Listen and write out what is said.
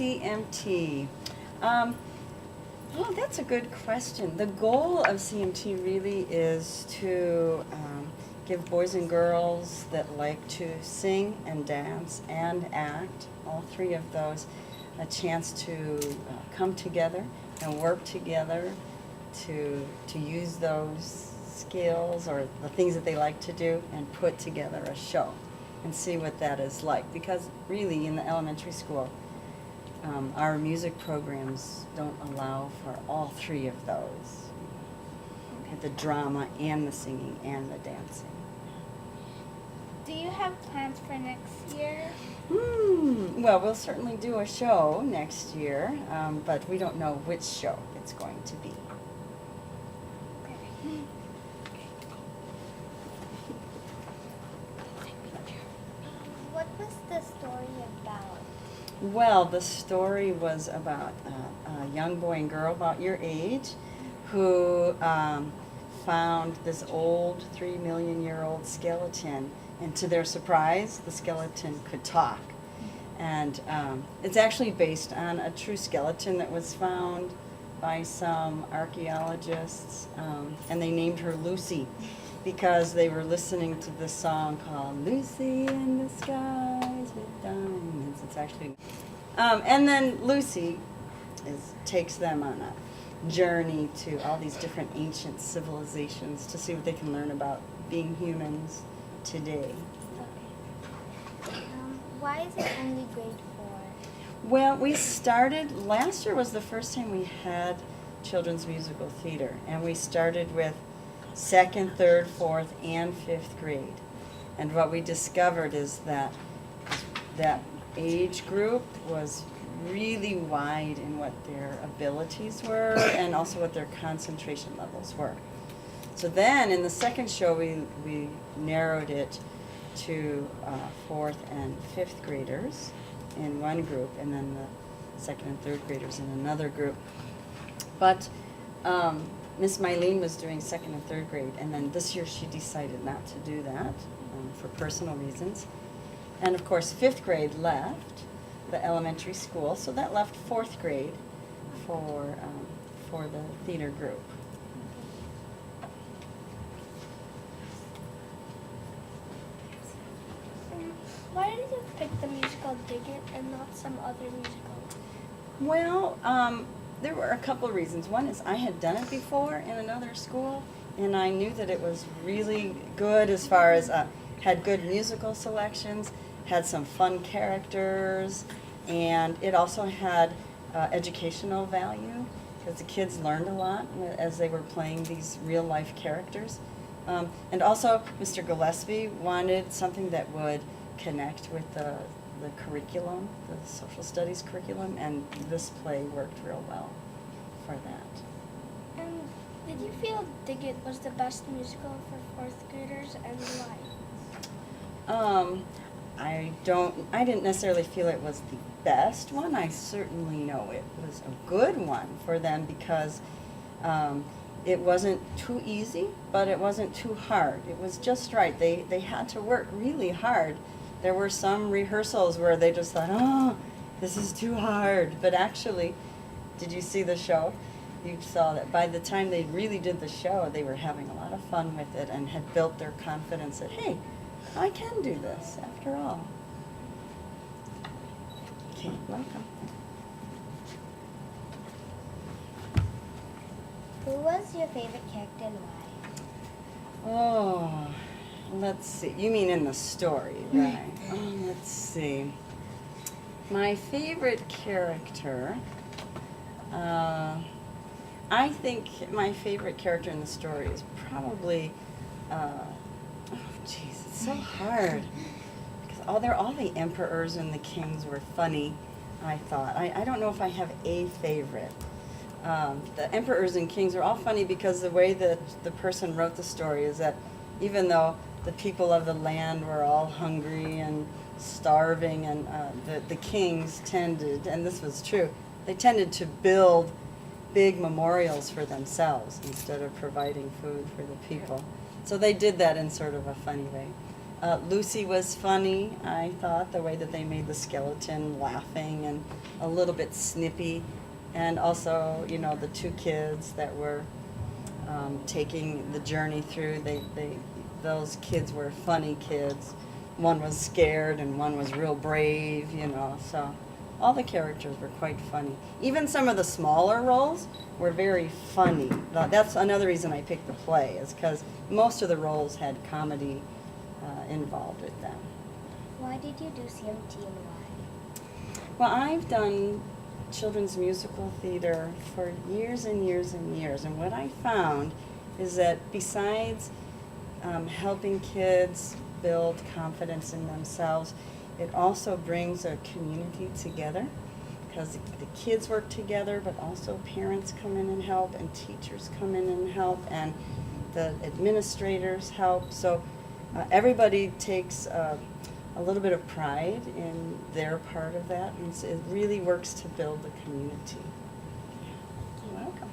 CMT. Oh, that's a good question. The goal of CMT really is to give boys and girls that like to sing and dance and act, all three of those, a chance to come together and work together to use those skills or the things that they like to do and put together a show and see what that is like. Because really in the elementary school, our music programs don't allow for all three of those. The drama and the singing and the dancing. Do you have plans for next year? Well, we'll certainly do a show next year, but we don't know which show it's going to be. Okay. What was the story about? Well, the story was about a young boy and girl about your age who found this old 3 million year old skeleton, and to their surprise, the skeleton could talk. And it's actually based on a true skeleton that was found by some archaeologists, and they named her Lucy because they were listening to this song called Lucy in the Skies with Diamonds. It's actually, and then Lucy takes them on a journey to all these different ancient civilizations to see what they can learn about being humans today. Okay. Why is it only grade 4? Well, we started, last year was the first time we had children's musical theater, and we started with 2nd, 3rd, 4th, and 5th grade. And what we discovered is that that age group was really wide in what their abilities were and also what their concentration levels were. So then in the second show we narrowed it to 4th and 5th graders in one group, and then the 2nd and 3rd graders in another group. But Miss Mylene was doing 2nd and 3rd grade, and then this year she decided not to do that for personal reasons. And of course 5th grade left the elementary school, so that left 4th grade for the theater group. Why did you pick the musical Dig It and not some other musical? Well, there were a couple of reasons. One is I had done it before in another school, and I knew that it was really good as far as had good musical selections, had some fun characters, and it also had educational value because the kids learned a lot as they were playing these real-life characters. And also, Mr. Gillespie wanted something that would connect with the curriculum, the social studies curriculum, and this play worked real well for that. And did you feel Dig It was the best musical for 4th graders, and why? I didn't necessarily feel it was the best one. I certainly know it was a good one for them because it wasn't too easy, but it wasn't too hard. It was just right. They had to work really hard. There were some rehearsals where they just thought, oh, this is too hard. But actually, did you see the show? You saw that by the time they really did the show, they were having a lot of fun with it and had built their confidence that, hey, I can do this after all. Okay, welcome. Who was your favorite character and why? Oh, let's see. You mean in the story, right? Let's see. My favorite character, I think my favorite character in the story is probably, oh geez, it's so hard. Because all the emperors and the kings were funny, I thought. I don't know if I have a favorite. The emperors and kings are all funny because the way that the person wrote the story is that even though the people of the land were all hungry and starving, and the kings tended, and this was true, they tended to build big memorials for themselves instead of providing food for the people. So they did that in sort of a funny way. Lucy was funny, I thought, the way that they made the skeleton laughing and a little bit snippy. And also, you know, the two kids that were taking the journey through, those kids were funny kids. One was scared and one was real brave, you know, so all the characters were quite funny. Even some of the smaller roles were very funny. That's another reason I picked the play, is because most of the roles had comedy involved with them. Why did you do CMT and why? Well, I've done children's musical theater for years and years and years, and what I found is that besides helping kids build confidence in themselves, it also brings a community together, because the kids work together, but also parents come in and help, and teachers come in and help, and the administrators help. So everybody takes a little bit of pride in their part of that, and so it really works to build the community. You're welcome.